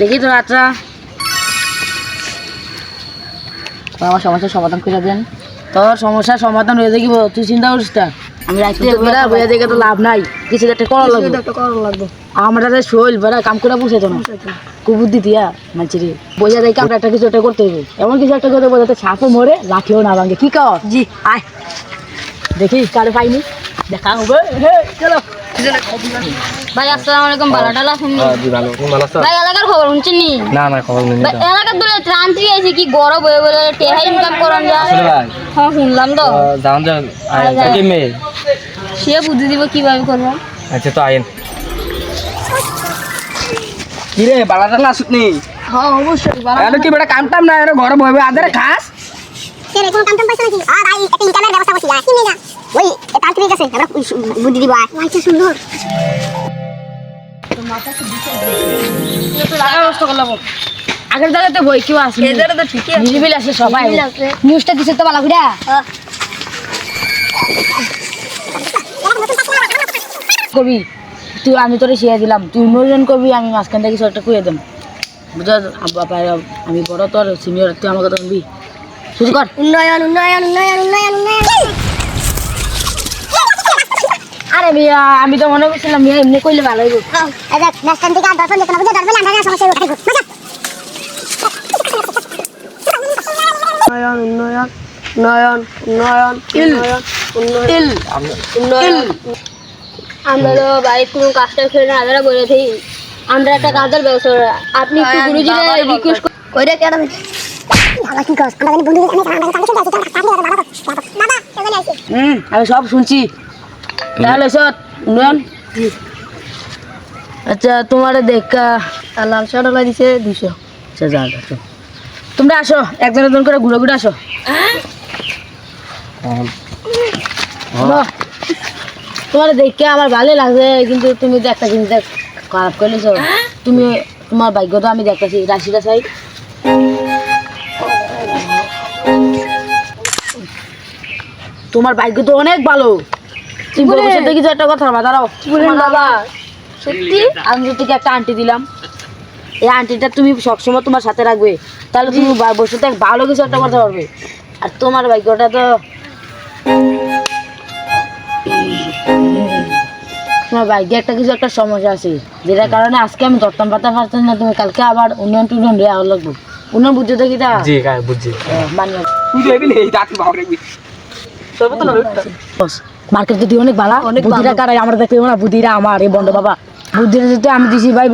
দেখি তো আচ্ছা আমার সমস্যার সমাধান করে দেন। তোর সমস্যার সমাধান হয়ে যাবো, তুই চিন্তা করিস না। আমি রাখতে বইয়া দেখে তো লাভ নাই, কিছু একটা করা লাগবে। আমরা শৈল বেড়া কাম করে বসে তো না কুকুর দিয়া মানছি রে বোঝা যায় আমরা একটা কিছু একটা করতে হবে, এমন কিছু একটা করতে বোঝাতে সাপও মরে লাঠিও না ভাঙে। কি কর জি আয় দেখি কারে পাইনি দেখা হবে। চলো ভাই আসসালামু আলাইকুম। ভালো টালা শুনি ভাই, এলাকার খবর শুনছেন নি? না খবর নেই। এলাকার দূরে ট্রান্সি আছে কি গরম বয়ে বলে টেহা ইনকাম করেন যায়। হ্যাঁ শুনলাম তো। সে বুদ্ধি দিব কিভাবে করবো। আচ্ছা তো আইন কি রে বালাটা না শুনি। হ্যাঁ অবশ্যই এর কি বেটা কাম টাম না, এর ঘরে বইবে আদারে খাস কে রে কোন কাম টাম পাইছ নাকি? ভাই একটা ইন্টারনেট ব্যবস্থা করছি কি না ওই তান্ত্রিক আছে আমরা বুদ্ধি দিব। আচ্ছা সুন্দর আগের জায়গাতে বই কেউ আসে নিরিবিল আছে সবাই নিউজটা দিছে তো ভালো করে কবি তুই আমি তোরে শিয়া দিলাম, তুই উন্নয়ন করবি, আমি মাঝখান থেকে কিছু একটা কুয়ে দেব বুঝা। আমি বড় তোর সিনিয়র, তুই আমার কথা শুনবি। শুরু কর। উন্নয়ন উন্নয়ন উন্নয়ন উন্নয়ন উন্নয়ন। আরে মিয়া আমি তো মনে করছিলাম মিয়া এমনি কইলে ভালো হইব। এই দেখ নেক্সট টাইম থেকে আর দর্শন যেতে না বুঝে দর্শন আমরা সমস্যা উঠাই মজা। উন্নয়ন উন্নয়ন উন্নয়ন উন্নয়ন উন্নয়ন উন্নয়ন। আমরা তো বাড়ির কোনো কাজটা ছেড়ে না আদারা বলে থাকি, আমরা একটা কাজের ব্যবস্থা করে আপনি একটু গুরুজির রিকোয়েস্ট করে কেন বাবা কি কস আমরা বন্ধু আমি কাছে যাচ্ছি তো বাবা এখানে আছে। আমি সব শুনছি। তাহলে সত উন্নয়ন আচ্ছা তোমার দেখা লাল শাড়া দিছে 200। আচ্ছা যা আসো, তোমরা আসো একজন একজন করে ঘুরে ঘুরে আসো। তোমার দেখে আমার ভালো লাগছে, কিন্তু তুমি তো একটা জিনিস খারাপ করলেছো। তুমি তোমার ভাগ্য তো আমি দেখতেছি, রাশিটা চাই। তোমার ভাগ্য তো অনেক ভালো। তুমি ভবিষ্যতে কিছু একটা কথা দাঁড়াও বাবা সত্যি আমি তোকে একটা আন্টি দিলাম, এই আন্টিটা তুমি সবসময় তোমার সাথে রাখবে, তাহলে তুমি ভবিষ্যতে ভালো কিছু একটা করতে পারবে। আর তোমার ভাগ্যটা তো তোমার ভাগ্যে একটা কিছু একটা সমস্যা আছে, যেটার কারণে আজকে আমি ধরতাম পারতাম না। তুমি কালকে আবার উন্নয়ন টুন্নয়ন রে আবার লাগবো। উন্নয়ন বুঝছো তো কিটা বুঝছি মানিয়ে মার্কেট যদি অনেক ভালো বুদ্ধিরা কারাই আমরা দেখতে না, বুদ্ধিরা আমার এই বন্ধ বাবা বুদ্ধিরা যদি আমি দিছি ভাই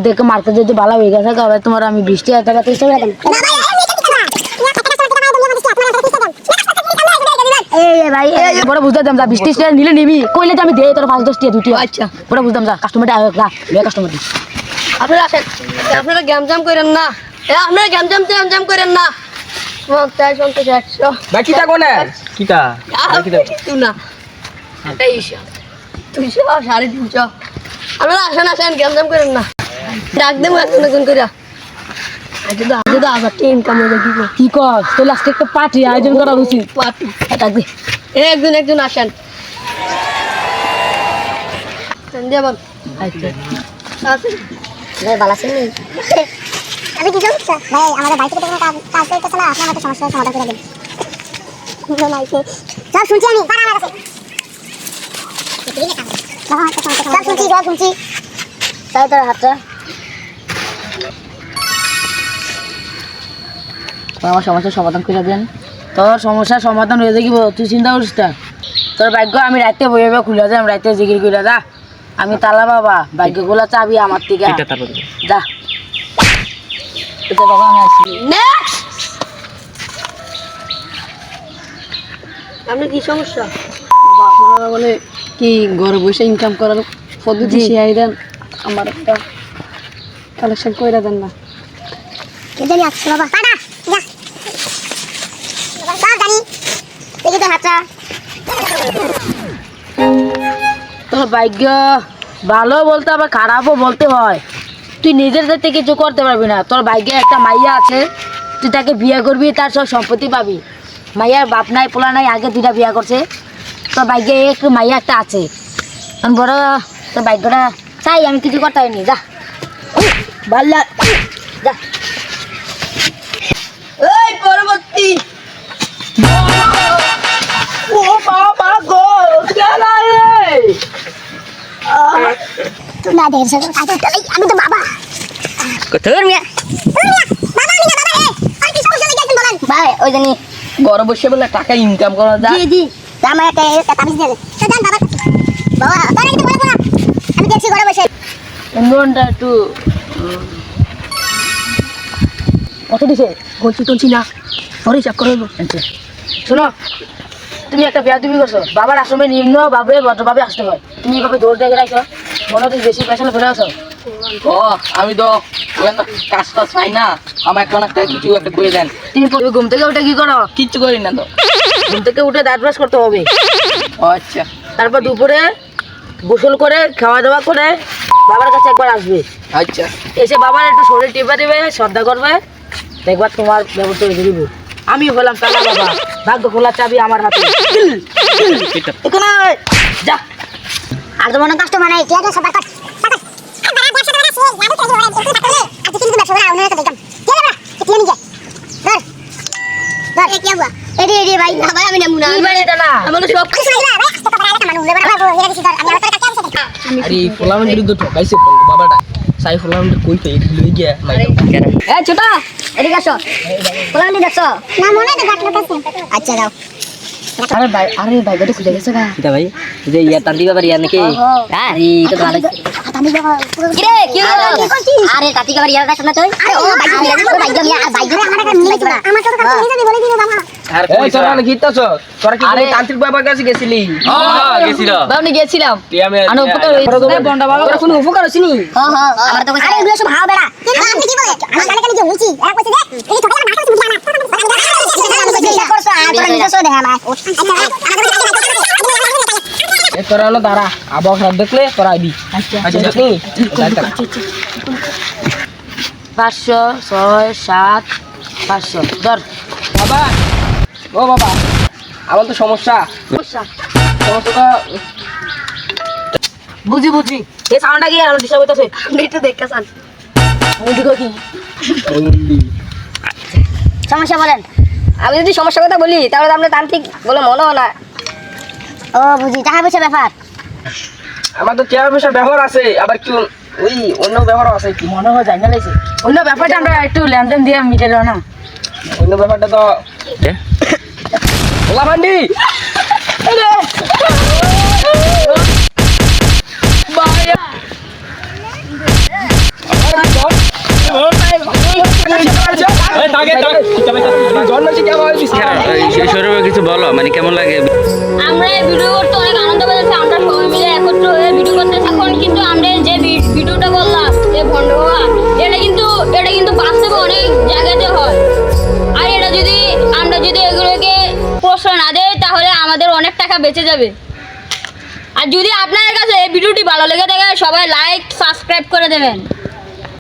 দেখে মার্কেট যদি ভালো হয়ে গেছে তবে তোমার আমি 20,000 টাকা চেষ্টা করে ভাই বড় বুঝতে দাম যা 20,000 টাকা নিলে নিবি কইলে যে আমি দেই তোর 5-10 টাকা দুটি। আচ্ছা বড় বুঝতাম যা কাস্টমারটা আয় লে কাস্টমার আপনারা আসেন, আপনারা গ্যামজাম করেন না, আপনারা গ্যামজাম করেন না। 50 50 100 বাকি তা কোন কিটা তুই না এটা 200 350। আপনারা আসেন গ্যামজাম করেন না, ডাক দেবো একজন করে। আজকে তো আবার ইনকাম হয়ে যায়। কি কর তোর আজকে একটা পার্টি আয়োজন করা উচিত। পার্টি ডাক দে একজন আসেন দেবেন। আচ্ছা ভাই ভালো আছেন আমি কি করছি ভাই আমাদের বাড়িতে কোনো কাজ করতেছ না, আপনি আমাদের সমস্যার সমাধান করে দেন। সব শুনছি আমি কারা আমার কাছে সব শুনছি তাই তোর হাতটা আমার সমস্যার সমাধান করে দেন। তোর সমস্যার সমাধান হয়ে যাবো, তুই চিন্তা করিস না। তোর ভাগ্য আমি রাতে বই খুলে যাই, আমি রাতে জিকির করে যা। আমি তালা বাবা ভাগ্যগুলো চাবি আমার থেকে যা। এটা বাবা আমি আসি। আপনার কি সমস্যা? আপনারা বলে কি ঘরে বসে ইনকাম করার পদ্ধতি শিখাই দেন, আমার একটা কালেকশন করে দেন না। কে জানি আসছে বাবা পাড়া যা সব জানি দেখি তো হাতটা। তোর ভাগ্য ভালো বলতে আবার খারাপও বলতে হয়। তুই নিজের থেকে কিছু করতে পারবি না। তোর ভাগ্যে একটা মাইয়া আছে, তুই তাকে বিয়ে করবি, তার সব সম্পত্তি পাবি। মাইয়ার বাপ নাই পোলা নাই, আগে 2টা বিয়ে করছে। তোর ভাগ্যে একটু মাইয়া একটা আছে, বড় তোর ভাগ্যটা চাই আমি কিছু করতে পারিনি। যা বাল্লা যা এই পরবর্তী ও বাবা গো কেলা রে তুই না দেখ আমি তো বাবা কোথায় মিয়া বাবা আমি না বাবা আর কি সমস্যা লেগে বলেন ভাই ওই জানি ঘরে বসে বলে টাকা ইনকাম করা যায় জি জি আমার একটা তাবিজ দিয়ে তো জান বাবা বাবা তোরা কিন্তু বলে না আমি দেখছি ঘরে বসে ইনভনটা একটু কত দিছে বলছি না পরে হিসাব করে দেবো। আচ্ছা শোনো তুমি একটা বিয়া তুমি করছো বাবার আশ্রমে নিম্ন ভাবে ভদ্রভাবে আসতে হয় তুমি এভাবে দৌড় দেখে রাখছো মনে হচ্ছে বেশি পয়সা ফেলে আসো ও আমি তো কাজ টাজ পাই না আমার একটা একটা কিছু একটা করে দেন। তুমি ঘুম থেকে উঠে কি করো কিচ্ছু করি না তো। ঘুম থেকে উঠে দাঁত ব্রাশ করতে হবে ও আচ্ছা তারপর দুপুরে গোসল করে খাওয়া দাওয়া করে বাবার কাছে একবার আসবে আচ্ছা এসে বাবার একটু শরীর টিপে দিবে শ্রদ্ধা করবে দেখবার তোমার ব্যবস্থা রেখে দিব আমি বললাম তালা বাবা ভাগ্য খোলার চাবি আমার হাতে এখানে যা আর তো মনে কষ্ট মানে কি আছে সব কাট আরে ফুলামের বিরুদ্ধে ঠকাইছে বাবাটা সাই ফুলামের কই তো লই গিয়া মাইরা এ ছোট এদিকে আসো পোলানি দেখছো না মনে তো গাটলো কাছে আচ্ছা যাও আরে ভাই গাড়ি খুঁজে গেছে গা কিটা ভাই যে ইয়া তান্তি বাবার ইয়া নাকি আরে তো ভালো কি রে কি আরে তাতি কাবার ইয়ার কাছে না তুই আরে ও ভাই মিয়া আর ভাই ধরে আমার কাছে নিয়ে যাবে আমার তো কাছে নিয়ে যাবে বলে দিল বাবা আর কই তোরা না গিতাছ তোরা কি কোনো তান্ত্রিক বাবার কাছে গেছিলি? হ্যাঁ গেছিল বাবনি গেছিলাম তুই আমি আনো উপকার হইছে বন্ডা বাবা তোরা কোনো উপকার হসিনি? হ্যাঁ আমার তো আরে এগুলো সব হাও বেড়া কিন্তু আপনি কি বলে আমার গানে গানে যে হইছি এরা কইছে যে এই ঠকালা মাথা কিছু বুঝা না করছ আর তোরা নিজে সই দেখা আমার এ তোরা হলো দাঁড়া আবহাওয়া খারাপ দেখলে তোরা আইবি আচ্ছা আচ্ছা দেখনি 500 6 7 500 ধর বাবা ও বাবা আমার তো সমস্যা সমস্যাটা বুঝি এই সাউন্ডটা কি আর দিশা হইতাছে আপনি একটু দেখে চান আমি দিগো কি সমস্যা বলেন আমি যদি সমস্যার কথা বলি তাহলে আপনি তান্ত্রিক বলে মনে হয় না। ও বুঝি টাকা পয়সা ব্যাপার আমার তো চেয়ার পয়সা ব্যবহার আছে আবার কি ওই অন্য ব্যবহার আছে কি মনে হয় জানা লাইছে অন্য ব্যাপারটা আমরা একটু লেনদেন দিয়ে মিটে দাও না অন্য ব্যাপারটা তো ওলা ভান্ডি কিছু বলো মানে কেমন লাগে? আমরা এই ভিডিও করতে অনেক আনন্দ পেয়েছি আমরা সবাই মিলে একত্র হয়ে ভিডিও করতে এখন কিন্তু আমরা যে ভিডিওটা করলাম যে ভণ্ড বাবা এটা কিন্তু বাস্তবে অনেক জায়গাতে হয় আর আমরা যদি এগুলোকে প্রশ্রয় না দেই তাহলে আমাদের অনেক টাকা বেঁচে যাবে আর যদি আপনাদের কাছে এই ভিডিওটি ভালো লেগে থাকে সবাই লাইক সাবস্ক্রাইব করে দেবেন।